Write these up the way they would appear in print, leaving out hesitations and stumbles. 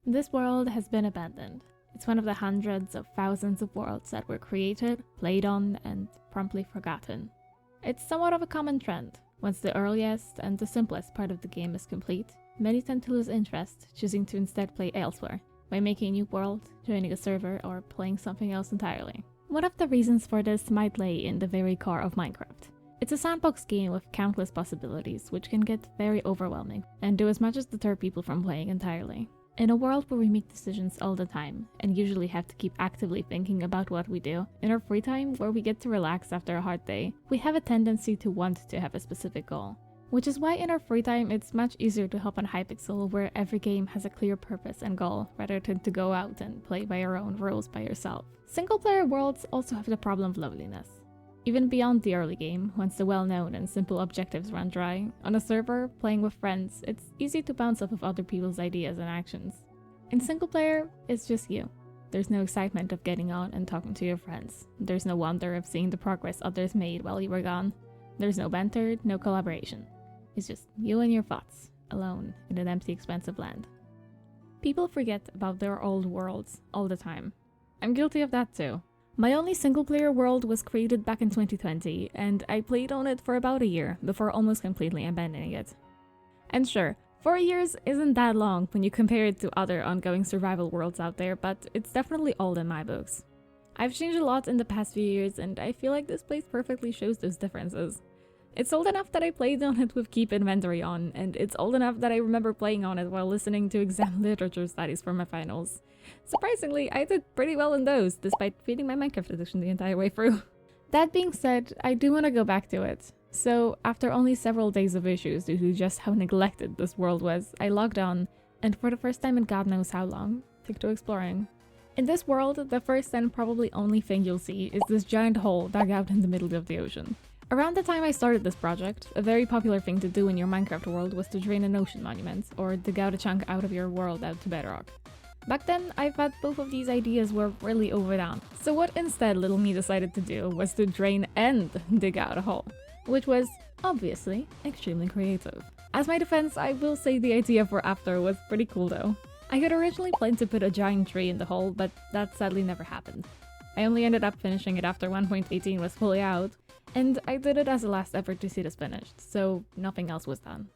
This world has been abandoned. It's one of the hundreds of thousands of worlds that were created, played on, and promptly forgotten. It's somewhat of a common trend. Once the earliest and the simplest part of the game is complete, many tend to lose interest, choosing to instead play elsewhere, by making a new world, joining a server, or playing something else entirely. One of the reasons for this might lay in the very core of Minecraft. It's a sandbox game with countless possibilities, which can get very overwhelming, and do as much as deter people from playing entirely. In a world where we make decisions all the time, and usually have to keep actively thinking about what we do, in our free time where we get to relax after a hard day, we have a tendency to want to have a specific goal. Which is why in our free time it's much easier to hop on Hypixel where every game has a clear purpose and goal, rather than to go out and play by your own rules by yourself. Single-player worlds also have the problem of loneliness. Even beyond the early game, once the well-known and simple objectives run dry, on a server, playing with friends, it's easy to bounce off of other people's ideas and actions. In single-player, it's just you. There's no excitement of getting out and talking to your friends. There's no wonder of seeing the progress others made while you were gone. There's no banter, no collaboration. It's just you and your thoughts, alone in an empty, expansive land. People forget about their old worlds all the time. I'm guilty of that too. My only single-player world was created back in 2020, and I played on it for about a year before almost completely abandoning it. And sure, 4 years isn't that long when you compare it to other ongoing survival worlds out there, but it's definitely old in my books. I've changed a lot in the past few years, and I feel like this place perfectly shows those differences. It's old enough that I played on it with Keep Inventory on, and it's old enough that I remember playing on it while listening to exam literature studies for my finals. Surprisingly, I did pretty well in those, despite feeding my Minecraft addiction the entire way through. That being said, I do want to go back to it. So, after only several days of issues due to just how neglected this world was, I logged on, and for the first time in God knows how long, took to exploring. In this world, the first and probably only thing you'll see is this giant hole dug out in the middle of the ocean. Around the time I started this project, a very popular thing to do in your Minecraft world was to drain an ocean monument, or dig out a chunk out of your world out to bedrock. Back then, I thought both of these ideas were really overdone, so what instead little me decided to do was to drain and dig out a hole, which was, obviously, extremely creative. As my defense, I will say the idea for after was pretty cool though. I had originally planned to put a giant tree in the hole, but that sadly never happened. I only ended up finishing it after 1.18 was fully out, and I did it as a last effort to see this finished, so nothing else was done.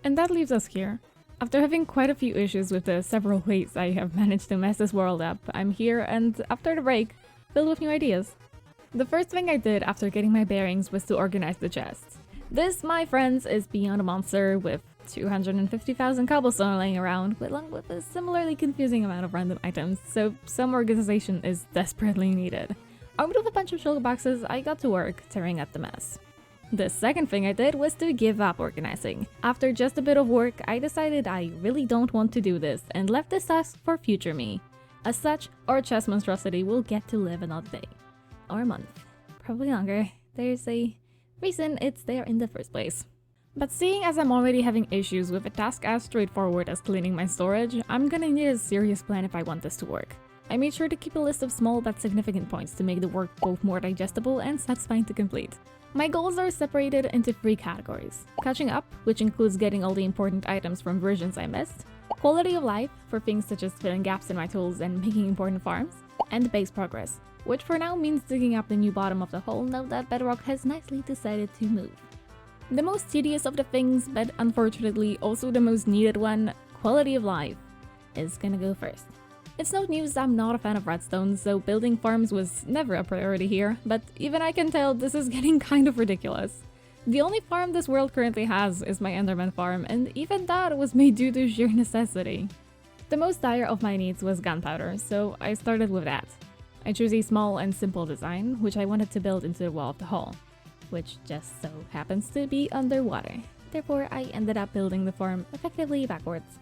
And that leaves us here. After having quite a few issues with the several ways I have managed to mess this world up, I'm here and, after the break, filled with new ideas. The first thing I did after getting my bearings was to organize the chests. This, my friends, is beyond a monster with 250,000 cobblestone laying around, along with a similarly confusing amount of random items, so some organization is desperately needed. Armed with a bunch of shulker boxes, I got to work tearing up the mess. The second thing I did was to give up organizing. After just a bit of work, I decided I really don't want to do this and left this task for future me. As such, our chest monstrosity will get to live another day. Or a month. Probably longer. There's a reason it's there in the first place. But seeing as I'm already having issues with a task as straightforward as cleaning my storage, I'm gonna need a serious plan if I want this to work. I made sure to keep a list of small but significant points to make the work both more digestible and satisfying to complete. My goals are separated into 3 categories. Catching up, which includes getting all the important items from versions I missed. Quality of life, for things such as filling gaps in my tools and making important farms. And base progress, which for now means digging up the new bottom of the hole now that Bedrock has nicely decided to move. The most tedious of the things, but unfortunately also the most needed one, quality of life, is gonna go first. It's no news I'm not a fan of redstone, so building farms was never a priority here, but even I can tell this is getting kind of ridiculous. The only farm this world currently has is my Enderman farm, and even that was made due to sheer necessity. The most dire of my needs was gunpowder, so I started with that. I chose a small and simple design, which I wanted to build into the wall of the hole, which just so happens to be underwater. Therefore, I ended up building the farm effectively backwards.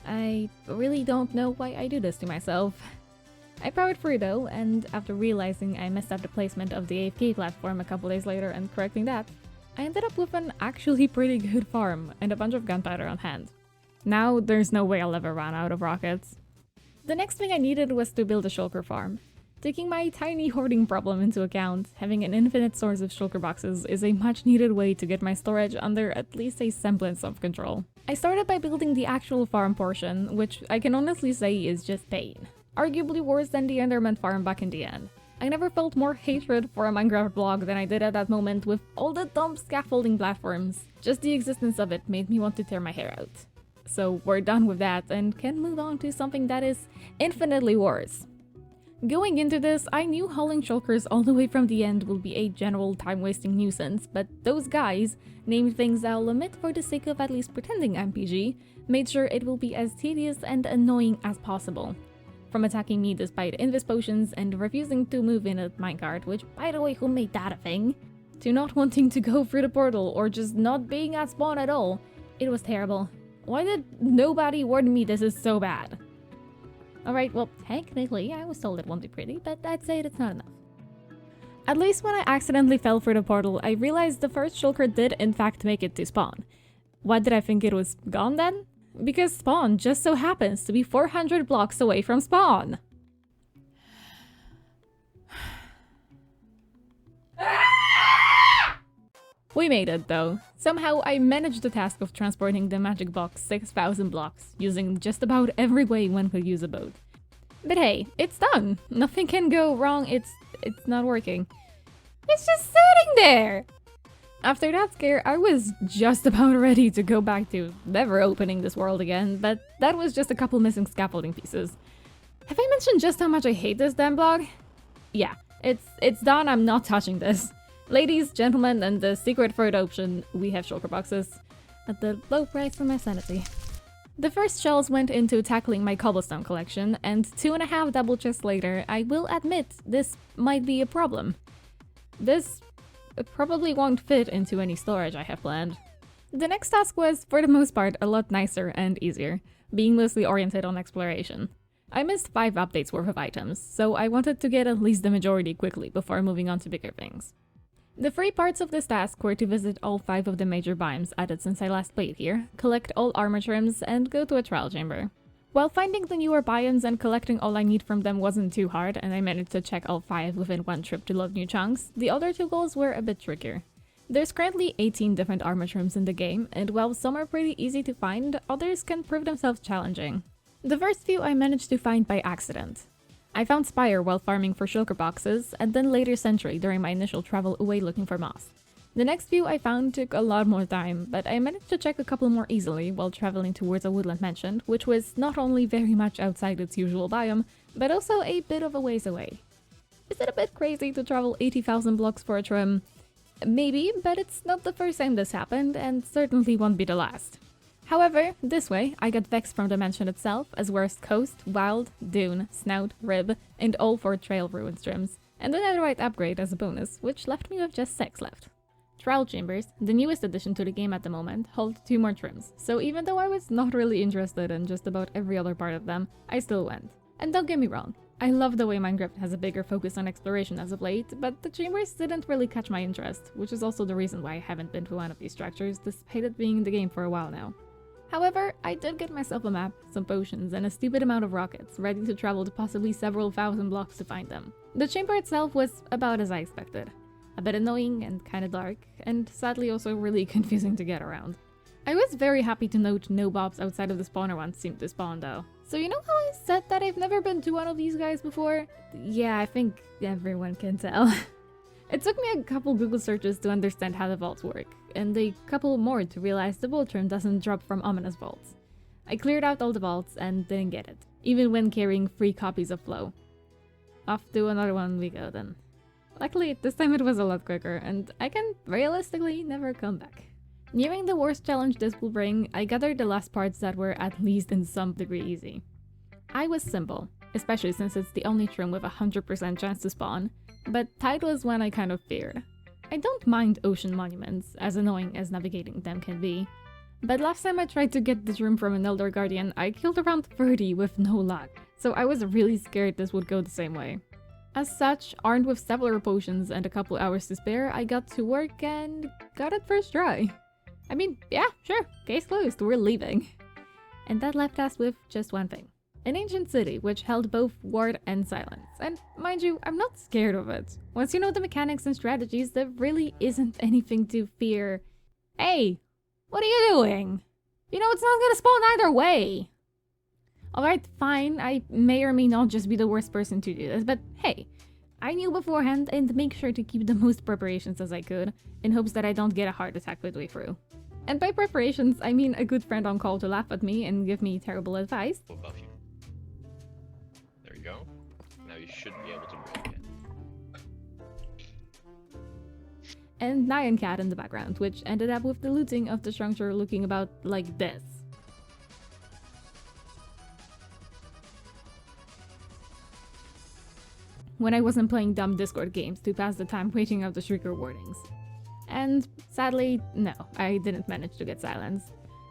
I really don't know why I do this to myself. I powered through though, and after realizing I messed up the placement of the AFK platform a couple days later and correcting that, I ended up with an actually pretty good farm and a bunch of gunpowder on hand. Now there's no way I'll ever run out of rockets. The next thing I needed was to build a shulker farm. Taking my tiny hoarding problem into account, having an infinite source of shulker boxes is a much needed way to get my storage under at least a semblance of control. I started by building the actual farm portion, which I can honestly say is just pain. Arguably worse than the Enderman farm back in the end. I never felt more hatred for a Minecraft block than I did at that moment with all the dumb scaffolding platforms. Just the existence of it made me want to tear my hair out. So we're done with that and can move on to something that is infinitely worse. Going into this, I knew hauling shulkers all the way from the end will be a general time-wasting nuisance, but those guys, named things I'll omit for the sake of at least pretending I'm PG, made sure it will be as tedious and annoying as possible. From attacking me despite invis potions and refusing to move in a minecart, which by the way, who made that a thing? To not wanting to go through the portal or just not being at spawn at all. It was terrible. Why did nobody warn me this is so bad? Alright, well, technically, I was told it won't be pretty, but I'd say that's not enough. At least when I accidentally fell through the portal, I realized the first shulker did in fact make it to spawn. Why did I think it was gone then? Because spawn just so happens to be 400 blocks away from spawn. We made it though. Somehow I managed the task of transporting the magic box 6,000 blocks, using just about every way one could use a boat. But hey, it's done! Nothing can go wrong, it's not working. It's just sitting there! After that scare, I was just about ready to go back to never opening this world again, but that was just a couple missing scaffolding pieces. Have I mentioned just how much I hate this damn block? Yeah, it's done, I'm not touching this. Ladies, gentlemen, and the secret third option, we have shulker boxes. At the low price for my sanity. The first shells went into tackling my cobblestone collection, and 2.5 double chests later, I will admit this might be a problem. This probably won't fit into any storage I have planned. The next task was, for the most part, a lot nicer and easier, being mostly oriented on exploration. I missed 5 updates worth of items, so I wanted to get at least the majority quickly before moving on to bigger things. The 3 parts of this task were to visit all 5 of the major biomes added since I last played here, collect all armor trims, and go to a trial chamber. While finding the newer biomes and collecting all I need from them wasn't too hard, and I managed to check all 5 within one trip to load new chunks, the other 2 goals were a bit trickier. There's currently 18 different armor trims in the game, and while some are pretty easy to find, others can prove themselves challenging. The first few I managed to find by accident. I found Spire while farming for shulker boxes, and then later Sentry during my initial travel away looking for moss. The next few I found took a lot more time, but I managed to check a couple more easily while traveling towards a woodland mansion, which was not only very much outside its usual biome, but also a bit of a ways away. Is it a bit crazy to travel 80,000 blocks for a trim? Maybe, but it's not the first time this happened, and certainly won't be the last. However, this way, I got Vex from the mansion itself, as well as Coast, Wild, Dune, Snout, Rib, and all 4 Trail Ruins trims, and a netherite upgrade as a bonus, which left me with just 6 left. Trial Chambers, the newest addition to the game at the moment, hold 2 more trims, so even though I was not really interested in just about every other part of them, I still went. And don't get me wrong, I love the way Minecraft has a bigger focus on exploration as of late, but the chambers didn't really catch my interest, which is also the reason why I haven't been to one of these structures, despite it being in the game for a while now. However, I did get myself a map, some potions, and a stupid amount of rockets, ready to travel to possibly several thousand blocks to find them. The chamber itself was about as I expected. A bit annoying and kinda dark, and sadly also really confusing to get around. I was very happy to note no mobs outside of the spawner ones seemed to spawn though. So you know how I said that I've never been to one of these guys before? Yeah, I think everyone can tell. It took me a couple Google searches to understand how the vaults work, and a couple more to realize the vault trim doesn't drop from ominous vaults. I cleared out all the vaults and didn't get it, even when carrying 3 copies of Flow. Off to another one we go then. Luckily, this time it was a lot quicker, and I can realistically never come back. Nearing the worst challenge this will bring, I gathered the last parts that were at least in some degree easy. I was simple, especially since it's the only trim with a 100% chance to spawn, but Tide was one I kind of feared. I don't mind ocean monuments, as annoying as navigating them can be, but last time I tried to get this room from an Elder Guardian, I killed around 30 with no luck, so I was really scared this would go the same way. As such, armed with several potions and a couple hours to spare, I got to work and got it first try. I mean, yeah, sure, case closed, we're leaving. And that left us with just one thing. An ancient city which held both ward and silence. And mind you, I'm not scared of it. Once you know the mechanics and strategies, there really isn't anything to fear. Hey, what are you doing? You know, it's not gonna spawn either way! Alright, fine, I may or may not just be the worst person to do this, but hey, I knew beforehand and make sure to keep the most preparations as I could, in hopes that I don't get a heart attack midway through. And by preparations, I mean a good friend on call to laugh at me and give me terrible advice. Above you. There you go. Now you should be able to break it. And Nyan Cat in the background, which ended up with the looting of the structure looking about like this. When I wasn't playing dumb Discord games to pass the time waiting out the Shrieker warnings. And sadly, no, I didn't manage to get silence.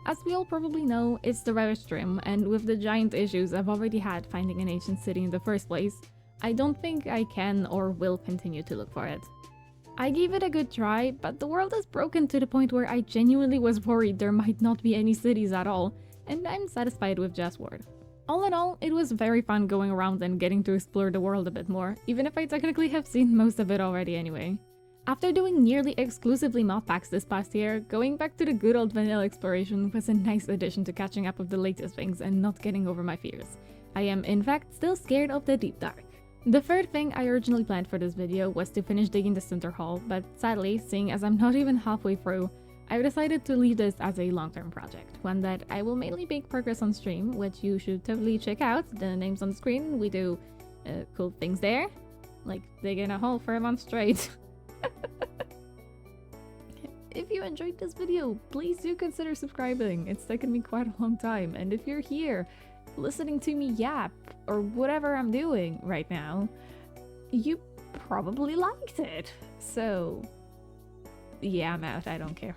As we all probably know, it's the rare stream, and with the giant issues I've already had finding an ancient city in the first place, I don't think I can or will continue to look for it. I gave it a good try, but the world is broken to the point where I genuinely was worried there might not be any cities at all, and I'm satisfied with just Ward. All in all, it was very fun going around and getting to explore the world a bit more, even if I technically have seen most of it already anyway. After doing nearly exclusively mod packs this past year, going back to the good old vanilla exploration was a nice addition to catching up with the latest things and not getting over my fears. I am in fact still scared of the deep dark. The third thing I originally planned for this video was to finish digging the center hall, but sadly, seeing as I'm not even halfway through, I decided to leave this as a long-term project, one that I will mainly make progress on stream, which you should totally check out. The name's on the screen, we do cool things there, like digging a hole for a month straight. If you enjoyed this video, please do consider subscribing. It's taken me quite a long time, and if you're here listening to me yap or whatever I'm doing right now, you probably liked it. So yeah, I'm out. I don't care.